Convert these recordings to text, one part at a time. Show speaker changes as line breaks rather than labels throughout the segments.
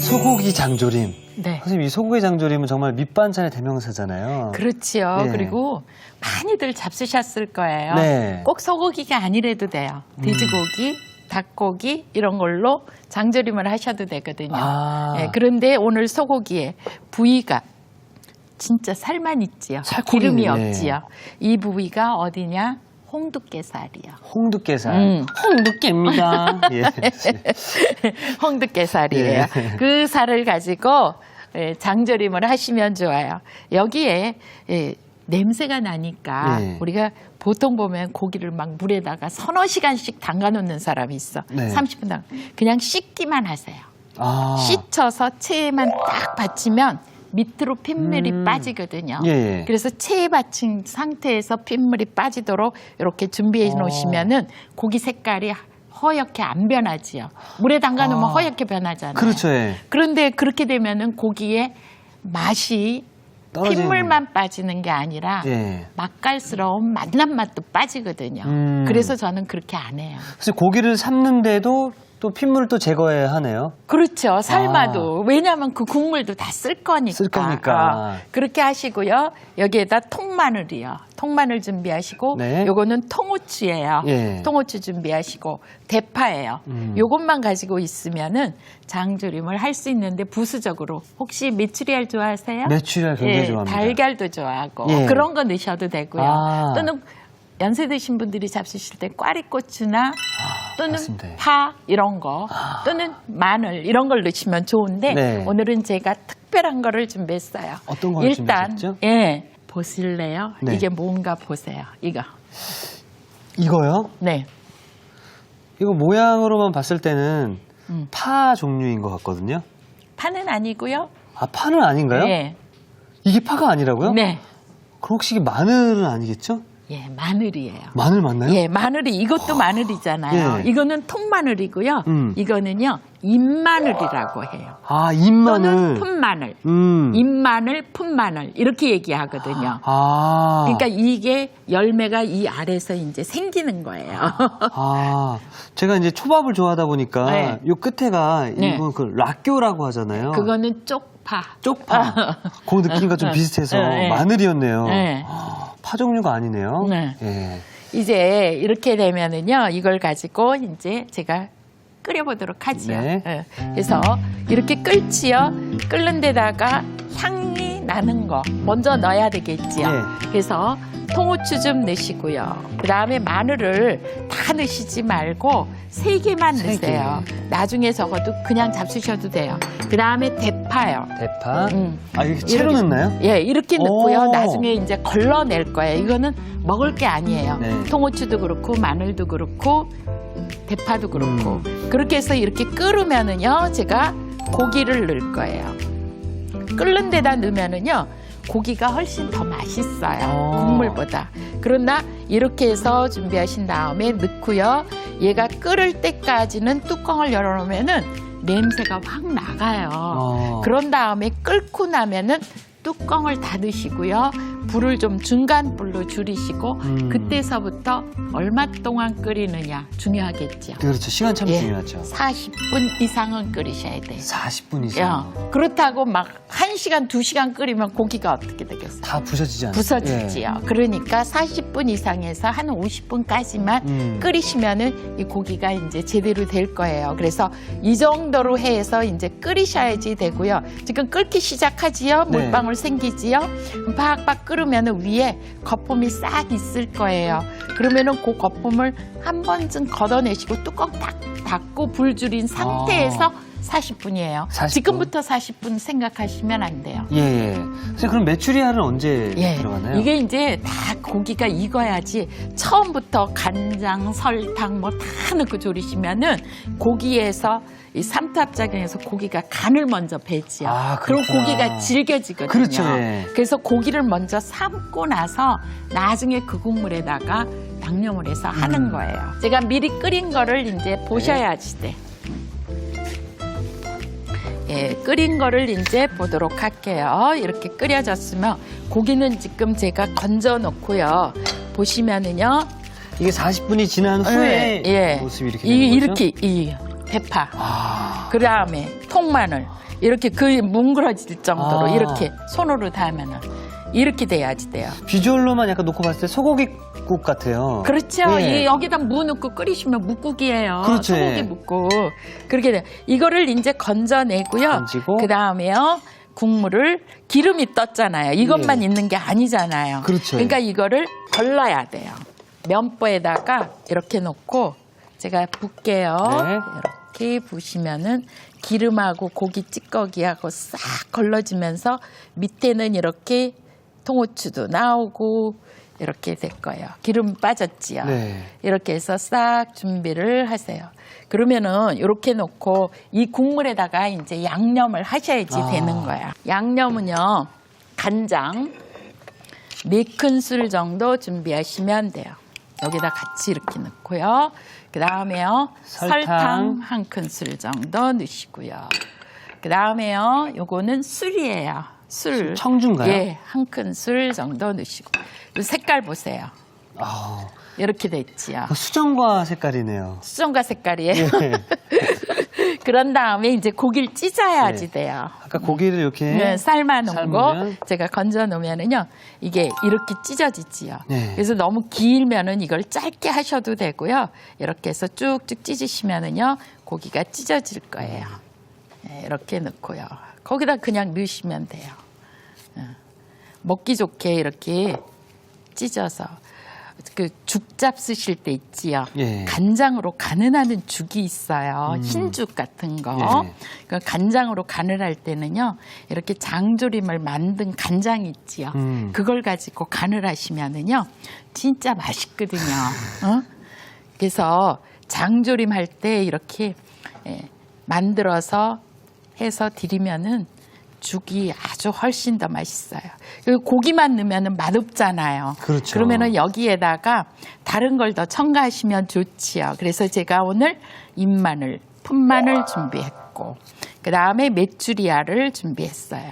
소고기 장조림.
네.
선생님, 이 소고기 장조림은 정말 밑반찬의 대명사잖아요.
그렇지요.
네.
그리고 많이들 잡수셨을 거예요.
네.
꼭 소고기가 아니래도 돼요. 돼지고기, 닭고기 이런 걸로 장조림을 하셔도 되거든요.
아.
네, 그런데 오늘 소고기에 부위가 진짜 살만 있지요.
살코기,
기름이
네.
없지요. 이 부위가 어디냐? 홍두깨살이요.
홍두깨살. 홍두깨입니다. 예.
홍두깨살이에요.
예.
그 살을 가지고 장조림을 하시면 좋아요. 여기에 냄새가 나니까
예.
우리가 보통 보면 고기를 막 물에다가 서너 시간씩 담가 놓는 사람이 있어.
네.
30분 담가. 그냥 씻기만 하세요.
아.
씻어서 체에만 딱 받치면 밑으로 핏물이 빠지거든요.
예.
그래서 체에 받친 상태에서 핏물이 빠지도록 이렇게 준비해 놓으시면은 고기 색깔이 허옇게 안 변하지요. 물에 담가 놓으면 허옇게 변하잖아요.
그렇죠. 예.
그런데 그렇게 되면은 고기의 맛이
떨어지는.
핏물만 빠지는 게 아니라
예.
맛깔스러운 맛난 맛도 빠지거든요. 그래서 저는 그렇게 안 해요.
그래서 고기를 삶는데도 또 핏물을 또 제거해야 하네요.
그렇죠. 삶아도. 왜냐하면 그 국물도 다 쓸 거니까.
쓸 거니까.
그렇게 하시고요. 여기에다 통마늘이요. 통마늘 준비하시고
네.
요거는 통후추예요.
예.
통후추 준비하시고 대파예요. 요것만 가지고 있으면은 장조림을 할 수 있는데 부수적으로 혹시 메추리알 좋아하세요?
메추리알 굉장히
예,
좋아합니다.
달걀도 좋아하고
예.
그런 거 넣으셔도 되고요.
아.
또는 연세 드신 분들이 잡수실 때 꽈리고추나 또는
맞습니다.
파 이런 거 또는 마늘 이런 걸 넣으시면 좋은데
네.
오늘은 제가 특별한 거를 준비했어요.
어떤 걸
일단
준비하셨죠?
예 보실래요?
네.
이게 뭔가 보세요. 이거
이거요?
네
이거 모양으로만 봤을 때는 파 종류인 것 같거든요.
파는 아니고요.
아, 파는 아닌가요?
예,
이게 파가 아니라고요?
네,
그럼 혹시 이게 마늘은 아니겠죠?
예 마늘이에요.
마늘 맞나요?
예, 마늘이 이것도 마늘이잖아요.
예.
이거는 통마늘이고요. 이거는요 잎마늘이라고 해요.
아,
또는
잎마늘.
풋마늘,
음.
잎마늘, 풋마늘 이렇게 얘기하거든요.
아.
그러니까 이게 열매가 이 아래서 이제 생기는 거예요.
아, 제가 이제 초밥을 좋아하다 보니까
네.
요 끝에가
네.
이건 그 락교라고 하잖아요.
그거는 쪽파.
쪽파. 그 느낌과 좀 비슷해서
네.
마늘이었네요.
네.
파 종류가 아니네요.
네.
예.
이제 이렇게 되면은요, 이걸 가지고 이제 제가 끓여보도록 하지요.
네.
예. 그래서 이렇게 끓지요. 끓는 데다가 향이 나는 거 먼저 넣어야 되겠지요.
네.
그래서 통후추 좀 넣으시고요. 그 다음에 마늘을 다 넣으시지 말고 3개만
세 개.
넣으세요. 나중에 적어도 그냥 잡수셔도 돼요. 그 다음에 대파요.
대파.
음.
아, 이렇게 채로
이렇게-
넣나요?
예, 이렇게 넣고요.
오.
나중에 이제 걸러낼 거예요. 이거는 먹을 게 아니에요.
네.
통후추도 그렇고 마늘도 그렇고 대파도 그렇고 그렇게 해서 이렇게 끓으면은요, 제가 고기를 넣을 거예요. 끓는 데다 넣으면은요, 고기가 훨씬 더 맛있어요.
오.
국물보다. 그러나 이렇게 해서 준비하신 다음에 넣고요. 얘가 끓을 때까지는 뚜껑을 열어놓으면은 냄새가 확 나가요. 그런 다음에 끓고 나면은 뚜껑을 닫으시고요. 불을 좀 중간 불로 줄이시고 그때서부터 얼마 동안 끓이느냐 중요하겠죠.
그렇죠. 시간 참
예.
중요하죠.
40분 이상은 끓이셔야 돼요.
40분 이상.
야, 그렇다고 막 1시간, 2시간 끓이면 고기가 어떻게 되겠어요?
다 부서지지 않아요?
부서지지요. 그러니까 40분 이상에서 한 50분까지만 끓이시면은 이 고기가 이제 제대로 될 거예요. 그래서 이 정도로 해서 이제 끓이셔야지 되고요. 지금 끓기 시작하지요.
네.
물방울 생기지요. 팍팍 끓으면은 위에 거품이 싹 있을 거예요. 그러면은 그 거품을 한 번쯤 걷어내시고 뚜껑 딱 닫고 불 줄인 상태에서 40분이에요.
40분?
지금부터 40분 생각하시면 안 돼요.
예, 예. 선생님, 그럼 메추리알은 언제
예,
들어가나요?
이게 이제 다 고기가 익어야지 처음부터 간장, 설탕 뭐 다 넣고 조리시면은 고기에서 이 삼투압작용에서 고기가 간을 먼저 배지요.
아,
그럼
그렇구나.
고기가 질겨지거든요.
그렇죠, 예.
그래서 고기를 먼저 삶고 나서 나중에 그 국물에다가 양념을 해서 하는 거예요. 제가 미리 끓인 거를 이제 보셔야지 돼. 예, 끓인 거를 이제 보도록 할게요. 이렇게 끓여졌으면 고기는 지금 제가 건져 놓고요. 보시면은요.
이게 40분이 지난 후에
예,
모습이 이렇게 되는 거죠?
이렇게 이 대파,
아,
그다음에 통마늘 이렇게 거의 뭉그러질 정도로
아.
이렇게 손으로 닿으면은 이렇게 돼야지 돼요.
비주얼로만 약간 놓고 봤을 때 소고기국 같아요.
그렇죠.
예.
이 여기다 무 넣고 끓이시면 묵국이에요.
그렇죠.
소고기 묵국. 그렇게 돼요. 이거를 이제 건져내고요.
건지고.
그 다음에요. 국물을 기름이 떴잖아요. 이것만
예.
있는 게 아니잖아요.
그렇죠.
그러니까 이거를 걸러야 돼요. 면보에다가 이렇게 놓고 제가 붓게요.
네.
이렇게 부시면은 기름하고 고기 찌꺼기하고 싹 걸러지면서 밑에는 이렇게 통후추도 나오고 이렇게 될 거예요. 기름 빠졌지요.
네.
이렇게 해서 싹 준비를 하세요. 그러면은 이렇게 놓고 이 국물에다가 이제 양념을 하셔야지
아.
되는 거야. 양념은요, 간장 4큰술 정도 준비하시면 돼요. 여기다 같이 이렇게 넣고요. 그 다음에요, 설탕 1큰술 정도 넣으시고요. 그 다음에요, 요거는 술이에요. 술.
청주인가요?
예, 1큰술 정도 넣으시고. 요 색깔 보세요.
아,
이렇게 됐지요.
수정과 색깔이네요.
수정과 색깔이에요.
예.
그런 다음에 이제 고기를 찢어야지
네.
돼요.
아까 고기를 이렇게
네, 삶아놓은 거
삶으면?
제가 건져 놓으면은요 이게 이렇게 찢어지지요.
네.
그래서 너무 길면은 이걸 짧게 하셔도 되고요. 이렇게 해서 쭉쭉 찢으시면은요 고기가 찢어질 거예요. 네, 이렇게 넣고요. 거기다 그냥 넣으시면 돼요. 먹기 좋게 이렇게 찢어서 그 죽잡 쓰실 때 있지요.
예.
간장으로 간을 하는 죽이 있어요. 흰죽 같은 거.
예.
그 간장으로 간을 할 때는요. 이렇게 장조림을 만든 간장이 있지요. 그걸 가지고 간을 하시면은요. 진짜 맛있거든요. 어? 그래서 장조림 할 때 이렇게 만들어서 해서 드리면은 죽이 아주 훨씬 더 맛있어요. 그리고 고기만 넣으면 맛없잖아요.
그렇죠.
그러면은 여기에다가 다른 걸 더 첨가하시면 좋지요. 그래서 제가 오늘 잎마늘, 풋마늘 준비했고, 그 다음에 메추리알을 준비했어요.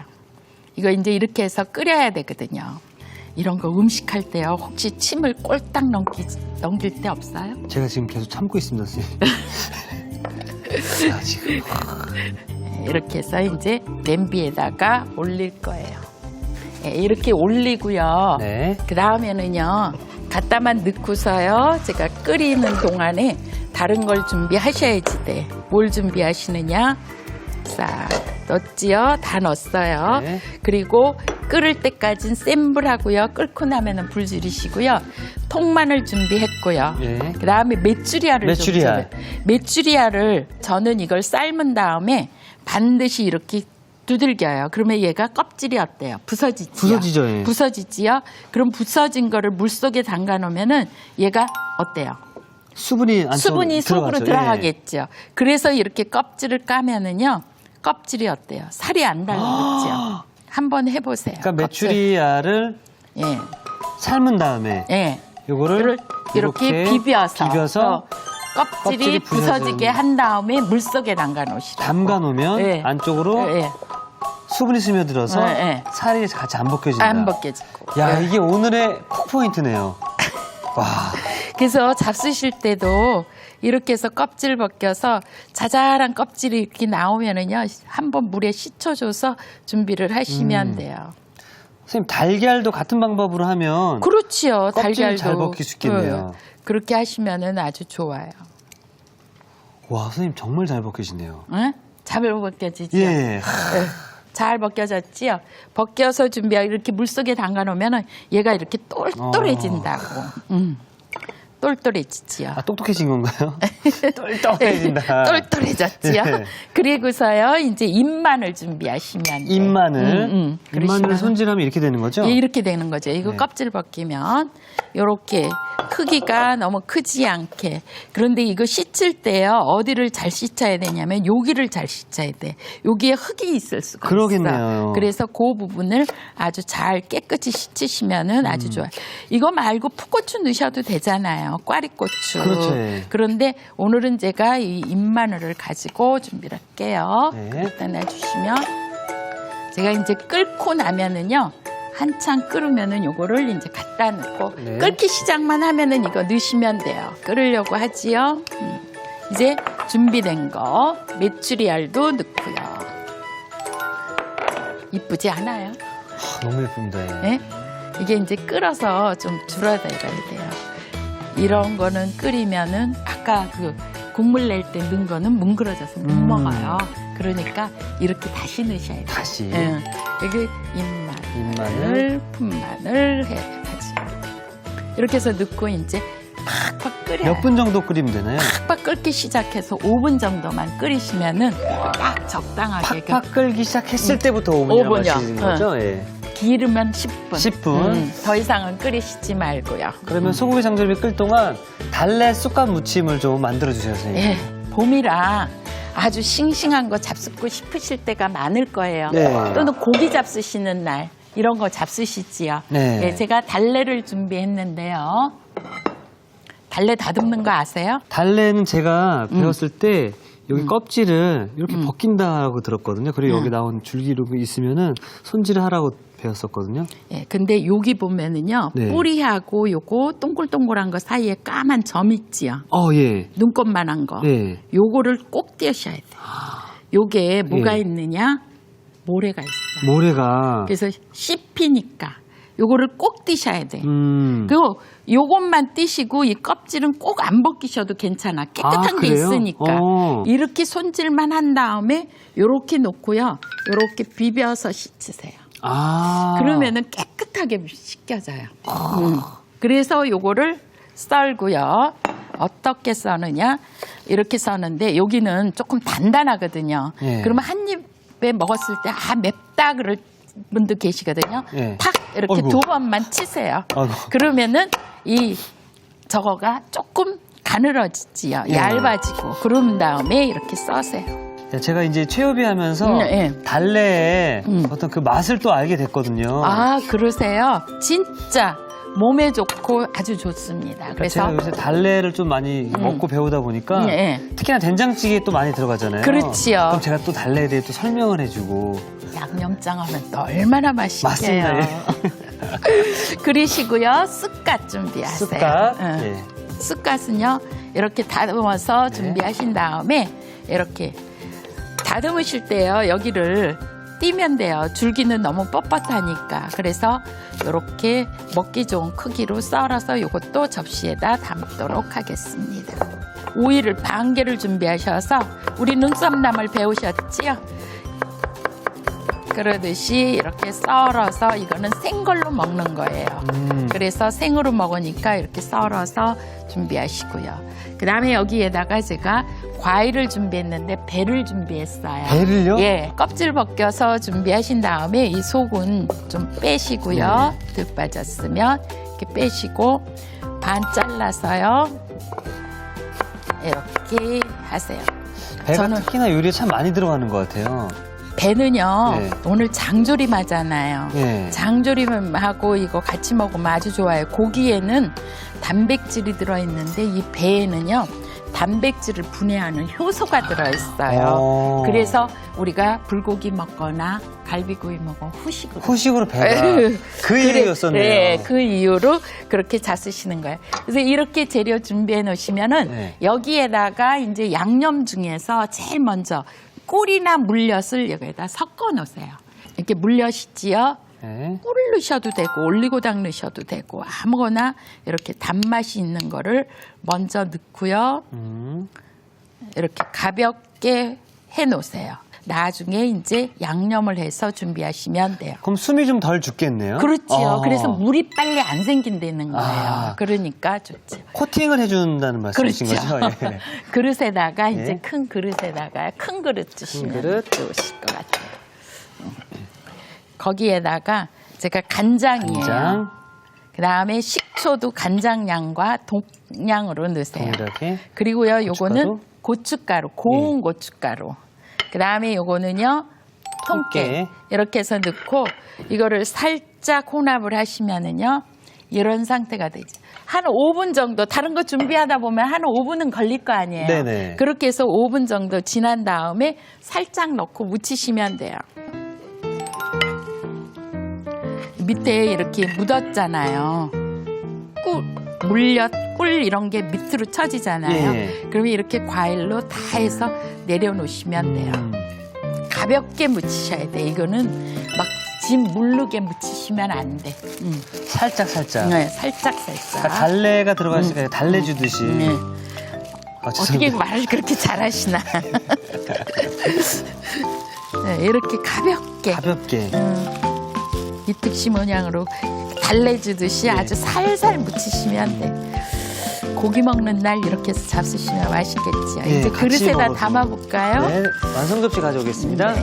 이거 이제 이렇게 해서 끓여야 되거든요. 이런 거 음식할 때요. 혹시 침을 꼴딱 넘길 때 없어요?
제가 지금 계속 참고 있습니다, 선생님. 자, 지금.
이렇게 해서 이제 냄비에다가 올릴 거예요. 예, 이렇게 올리고요.
네.
그 다음에는요, 갖다만 넣고서요, 제가 끓이는 동안에 다른 걸 준비하셔야지 돼. 뭘 준비하시느냐? 싹 넣었지요? 다 넣었어요.
네.
그리고 끓을 때까지는 센 불하고요. 끓고 나면은 불 줄이시고요. 통마늘 준비했고요.
예.
그 다음에 메추리알을
메추리알.
메추리알을 저는 이걸 삶은 다음에 반드시 이렇게 두들겨요. 그러면 얘가 껍질이 어때요? 부서지지요.
부서지죠, 예.
부서지지요. 그럼 부서진 거를 물 속에 담가 놓으면은 얘가 어때요?
수분이
수분이 속으로
들어가죠.
들어가겠죠. 그래서 이렇게 껍질을 까면은요, 껍질이 어때요? 살이 안 달라붙죠. 한번 해보세요.
그러니까 메추리알을
예,
삶은 다음에
예.
요거를
이렇게 비벼서
껍질이
껍질이 부서지게 한 다음에 물 속에 담가 놓으시라고.
담가 놓으면
예.
안쪽으로
예.
수분이 스며들어서
예, 예.
살이 같이 안 벗겨진다.
안 벗겨지고.
야,
예.
이게 오늘의 콕 포인트네요. 와,
그래서 잡수실 때도 이렇게 해서 껍질 벗겨서 자잘한 껍질이 이렇게 나오면은요, 한번 물에 씻어줘서 준비를 하시면 돼요.
선생님 달걀도 같은 방법으로 하면
그렇지요.
껍질
달걀도
잘 벗길 수 있겠네요.
그렇게 하시면은 아주 좋아요.
와, 선생님 정말 잘 벗기시네요.
응? 잘 벗겨지죠.
예.
네. 잘 벗겨졌지요. 벗겨서 준비하고 이렇게 물 속에 담가 놓으면은 얘가 이렇게 똘똘해진다고. 똘똘해지지요.
아, 똑똑해진 건가요? 똘똘해진다.
똘똘해졌지요.
예.
그리고서요, 이제 잎마늘 준비하시면 돼요.
잎마늘. 잎마늘
그러시면은-
손질하면 이렇게 되는 거죠?
예, 이렇게 되는 거죠. 이거
네.
껍질 벗기면 이렇게 크기가 너무 크지 않게. 그런데 이거 씻을 때요. 어디를 잘 씻어야 되냐면 여기를 잘 씻어야 돼. 여기에 흙이 있을 수가
그러겠네요.
있어. 그래서 그 부분을 아주 잘 깨끗이 씻으시면은 아주 좋아요. 이거 말고 풋고추 넣으셔도 되잖아요. 꽈리고추.
그렇죠. 예.
그런데 오늘은 제가 이 잎마늘을 가지고 준비를 할게요.
네.
갖다 놔주시면 제가 이제 끓고 나면은요. 한참 끓으면은 요거를 이제 갖다 넣고
네.
끓기 시작만 하면은 이거 넣으시면 돼요. 끓으려고 하지요. 이제 준비된 거 메추리알도 넣고요. 이쁘지 않아요?
너무 예쁩니다.
네? 이게 이제 끓어서 좀 줄어들어야 돼요. 이런 거는 끓이면은 아까 그 국물 낼 때 넣은 거는 뭉그러져서 못 먹어요. 그러니까 이렇게 다시 넣으셔야 돼요.
다시.
예. 이게 잎마늘, 풋마늘 해야지. 이렇게 해서 넣고 이제 팍팍 끓여요.
몇 분 정도 끓이면 되나요?
팍팍 끓기 시작해서 5분 정도만 끓이시면은 딱 적당하게.
팍팍 끓기 시작했을 때부터 5분이라고
5분이요.
하시는 거죠? 예.
기르면 10분.
10분.
더 이상은 끓이시지 말고요.
그러면 소고기 장조림이 끓 동안 달래 쑥갓 무침을 좀 만들어 주셔서.
예, 봄이라 아주 싱싱한 거 잡수고 싶으실 때가 많을 거예요.
네.
또는 고기 잡수시는 날 이런 거 잡수시지요.
네.
예, 제가 달래를 준비했는데요. 달래 다듬는 거 아세요?
달래는 제가 배웠을 때 여기 껍질을 이렇게 벗긴다고 들었거든요. 그리고 여기 나온 줄기로 있으면은 손질을 하라고 배웠었거든요.
예, 근데 여기 보면은요.
네.
뿌리하고 요거 동글동글한 거 사이에 까만 점 있지요.
예.
눈곱만한 거.
네.
요거를 꼭 떼셔야 돼요. 요게 뭐가
예.
있느냐? 모래가 있어요.
모래가.
그래서 씹히니까 요거를 꼭 띄셔야 돼.
음.
그리고 요것만 띄시고 이 껍질은 꼭 안 벗기셔도 괜찮아. 깨끗한 게
그래요?
있으니까. 이렇게 손질만 한 다음에 요렇게 놓고요. 요렇게 비벼서 씻으세요. 그러면은 깨끗하게 씻겨져요. 그래서 요거를 썰고요. 어떻게 써느냐? 이렇게 써는데 여기는 조금 단단하거든요.
예.
그러면 한 입에 먹었을 때 맵다 그럴 분도 계시거든요.
예.
탁 이렇게
아이고.
2번만 치세요.
아이고.
그러면은 이 저거가 조금 가늘어지지요.
예.
얇아지고. 그런 다음에 이렇게 써세요.
제가 이제 최요비 하면서
예.
달래의 어떤 그 맛을 또 알게 됐거든요.
아, 그러세요? 진짜 몸에 좋고 아주 좋습니다. 그래서
제가 요새 달래를 좀 많이 먹고 배우다 보니까
예.
특히나 된장찌개에 또 많이 들어가잖아요.
그렇지요.
그럼 제가 또 달래에 대해 또 설명을 해주고.
양념장 하면 또 얼마나 맛있게요.
맞습니다.
그러시고요. 쑥갓 준비하세요.
쑥갓.
응.
예.
쑥갓은요. 이렇게 다듬어서 준비하신 다음에 이렇게 다듬으실 때요. 여기를 띄면 돼요. 줄기는 너무 뻣뻣하니까. 그래서 이렇게 먹기 좋은 크기로 썰어서 이것도 접시에다 담도록 하겠습니다. 오이를 반 개를 준비하셔서 우리 눈썹나물 배우셨지요? 그러듯이 이렇게 썰어서 이거는 생걸로 먹는 거예요. 그래서 생으로 먹으니까 이렇게 썰어서 준비하시고요. 그 다음에 여기에다가 제가 과일을 준비했는데 배를 준비했어요.
배를요?
예, 껍질 벗겨서 준비하신 다음에 이 속은 좀 빼시고요. 덜 빠졌으면 이렇게 빼시고 반 잘라서요. 이렇게 하세요.
배가
저는-
특히나 요리에 참 많이 들어가는 것 같아요.
배는요.
네.
오늘 장조림 하잖아요.
예.
장조림하고 이거 같이 먹으면 아주 좋아요. 고기에는 단백질이 들어있는데 이 배에는요. 단백질을 분해하는 효소가 들어있어요. 그래서 우리가 불고기 먹거나 갈비구이 먹으면
후식으로 배가 그 이유였었네요.
네, 그 이유로 그렇게 잡수시는 거예요. 그래서 이렇게 재료 준비해 놓으시면은
네.
여기에다가 이제 양념 중에서 제일 먼저 꿀이나 물엿을 여기에다 섞어 놓으세요. 이렇게 물엿이지요.
네.
꿀을 넣으셔도 되고 올리고당 넣으셔도 되고 아무거나 이렇게 단맛이 있는 거를 먼저 넣고요. 이렇게 가볍게 해 놓으세요. 나중에 이제 양념을 해서 준비하시면 돼요.
그럼 숨이 좀 덜 죽겠네요.
그렇지요. 그래서 물이 빨리 안 생긴다는 거예요.
아.
그러니까 좋죠.
코팅을 해준다는 말씀이신
그렇죠.
거죠? 예.
그릇에다가
네.
이제 큰 그릇에다가 큰 그릇 주시면
그릇.
좋으실 것 같아요. 거기에다가 제가 간장이에요.
간장.
그다음에 식초도 간장량과 동량으로 넣으세요.
동일하게.
그리고요, 요거는
고춧가루?
고춧가루, 고운 고춧가루. 그다음에 요거는요, 통깨.
통깨.
이렇게 해서 넣고 이거를 살짝 혼합을 하시면은요, 이런 상태가 되죠. 한 5분 정도, 다른 거 준비하다 보면 한 5분은 걸릴 거 아니에요.
네네.
그렇게 해서 5분 정도 지난 다음에 살짝 넣고 무치시면 돼요. 밑에 이렇게 묻었잖아요. 물엿, 꿀 이런 게 밑으로 쳐지잖아요.
예.
그러면 이렇게 과일로 다 해서 내려놓으시면 돼요. 가볍게 묻히셔야 돼. 이거는 막 집 물르게 묻히시면 안 돼.
살짝.
네, 살짝.
그러니까 달래가 들어가시니까 달래주듯이.
네.
아,
어떻게
죄송합니다.
말을 그렇게 잘하시나. 네, 이렇게 가볍게. 이특시 모양으로 달래주듯이 아주 살살 묻히시면 돼. 고기 먹는 날 이렇게 해서 잡수시면 맛있겠죠.
네,
이제
같이
그릇에다
먹어도.
담아볼까요?
네, 완성 접시 가져오겠습니다.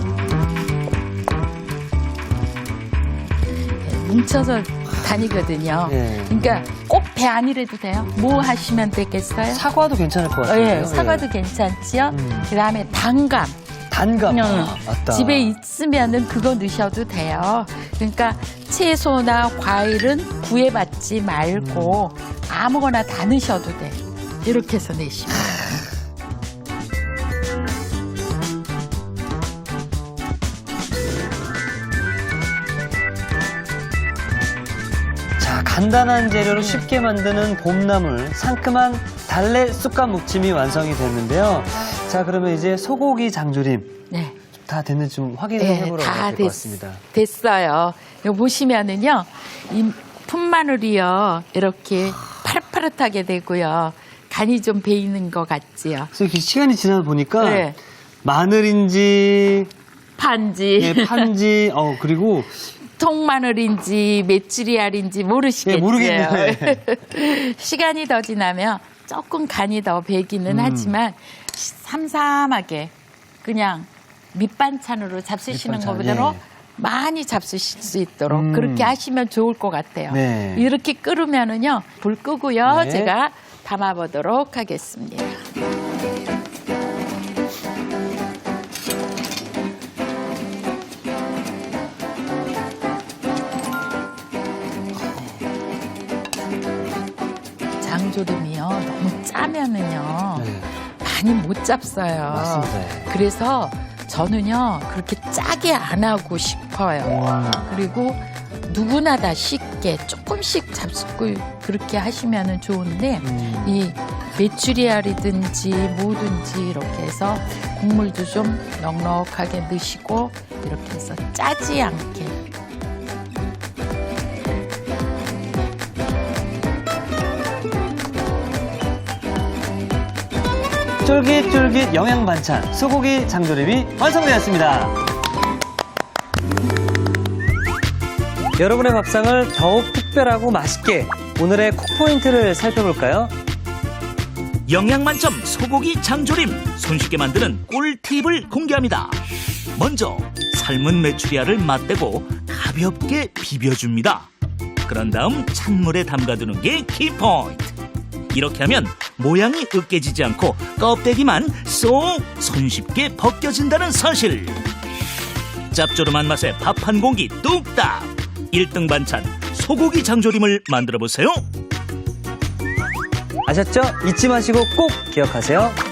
뭉쳐서 다니거든요.
네.
그러니까 꼭 배 안이라도 돼요. 뭐 하시면 되겠어요?
사과도 괜찮을 것 같아요.
예, 사과도 괜찮지요. 그다음에 단감.
단감.
그냥
맞다.
집에 있으면은 그거 넣으셔도 돼요. 그러니까 채소나 과일은 구애받지 말고 아무거나 다 넣으셔도 돼. 이렇게 해서 내시면.
자, 간단한 재료로 쉽게 만드는 봄나물 상큼한 달래 쑥갓 무침이 완성이 됐는데요. 자, 그러면 이제 소고기 장조림
네.
다 됐는지 좀 확인을
네,
해보러
다
가야 될 것 같습니다.
됐어요. 여기 보시면은요, 이 풋마늘이요, 이렇게 파릇파릇하게 되고요. 간이 좀 배이는 것 같지요.
그래서 이렇게 시간이 지나다 보니까
네.
마늘인지
판지,
예, 판지 그리고
통마늘인지 메추리알인지 모르시겠죠.
예, 모르겠네요.
시간이 더 지나면 조금 간이 더 배기는 하지만 삼삼하게 그냥 밑반찬으로 잡수시는
밑반찬,
것보다는
예.
많이 잡수실 수 있도록 그렇게 하시면 좋을 것 같아요.
네.
이렇게 끓으면은요, 불 끄고요.
네.
제가 담아보도록 하겠습니다. 장조림이요, 너무 짜면은요,
네,
많이 못 잡숴요.
맞습니다.
그래서 저는요, 그렇게 짜게 안 하고 싶어요. 그리고 누구나 다 쉽게 조금씩 잡수고 그렇게 하시면 좋은데, 이 메추리알이든지 뭐든지 이렇게 해서 국물도 좀 넉넉하게 넣으시고, 이렇게 해서 짜지 않게.
쫄깃쫄깃 영양 반찬 소고기 장조림이 완성되었습니다. 여러분의 밥상을 더욱 특별하고 맛있게 오늘의 콕포인트를 살펴볼까요?
영양 만점 소고기 장조림 손쉽게 만드는 꿀팁을 공개합니다. 먼저 삶은 메추리알을 맛대고 가볍게 비벼줍니다. 그런 다음 찬물에 담가두는 게 키포인트. 이렇게 하면 모양이 으깨지지 않고 껍데기만 쏙 손쉽게 벗겨진다는 사실. 짭조름한 맛에 밥 한 공기 뚝딱. 1등 반찬 소고기 장조림을 만들어 보세요.
아셨죠? 잊지 마시고 꼭 기억하세요.